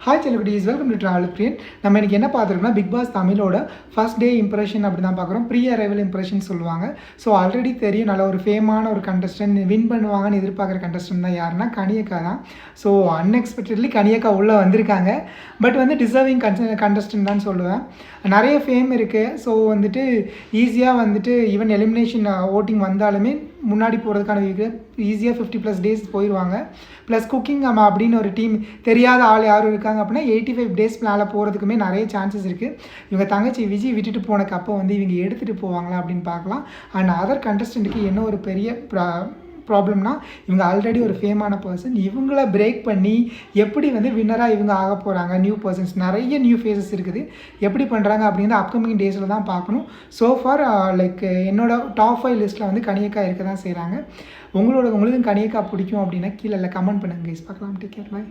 Hi celebrities, welcome to travel Priyan. நம்ம இன்றைக்கி என்ன பார்த்துருக்கோம்னா, பிக் பாஸ் தமிழோட ஃபர்ஸ்ட் டே இம்ப்ரெஷன் அப்படி தான் பார்க்குறோம். ப்ரீ அரைவல் இம்ப்ரெஷன் சொல்லுவாங்க. ஸோ ஆல்ரெடி தெரியும், நல்ல ஒரு ஃபேமான ஒரு கண்டஸ்டன்ட், வின் பண்ணுவாங்கன்னு எதிர்பார்க்குற கண்டஸ்டன்ட் தான் யாருன்னா கனியக்கா தான். ஸோ அன்எக்ஸ்பெக்டட்லி கனியக்கா உள்ளே வந்திருக்காங்க. பட் வந்து டிசர்விங் கண்டஸ்டன்ட் தான் சொல்லுவேன். நிறைய ஃபேம் இருக்குது. ஸோ வந்துட்டு ஈஸியாக வந்துட்டு ஈவன் எலிமினேஷன் ஓட்டிங் வந்தாலுமே முன்னாடி போகிறதுக்கான ஈஸியாக 50+ டேஸ் போயிடுவாங்க. ப்ளஸ் குக்கிங் அம்மா அப்படின்னு ஒரு டீம், தெரியாத ஆள் யாரும் இருக்காங்க அப்படின்னா 85 டேஸ் மேலே போகிறதுக்குமே நிறைய சான்சஸ் இருக்குது. இவங்க தங்கச்சி விஜய் விட்டுட்டு போன கப்பை வந்து இவங்க எடுத்துகிட்டு போவாங்களா அப்படின்னு பார்க்கலாம். அண்ட் அதர் கண்டஸ்டண்ட்டுக்கு என்ன ஒரு பெரிய ப்ராப்ளம்னா, இவங்க ஆல்ரெடி ஒரு ஃபேமான பர்சன். இவங்கள பிரேக் பண்ணி எப்படி வந்து வின்னராக இவங்க ஆக போகிறாங்க. நியூ பர்சன்ஸ், நிறைய நியூ ஃபேஸஸ் இருக்குது. எப்படி பண்ணுறாங்க அப்படின்னு அப்கமிங் டேஸில் தான் பார்க்கணும். ஸோ ஃபார் லைக் என்னோட டாப் 5 லிஸ்ட்டில் வந்து கனியக்கா இருக்க தான் செய்கிறாங்க. உங்களுக்கும் கனியக்கா பிடிக்கும் அப்படின்னா கீழே கமெண்ட் பண்ணுங்கள் கைஸ். பார்க்கலாம். Take care, by.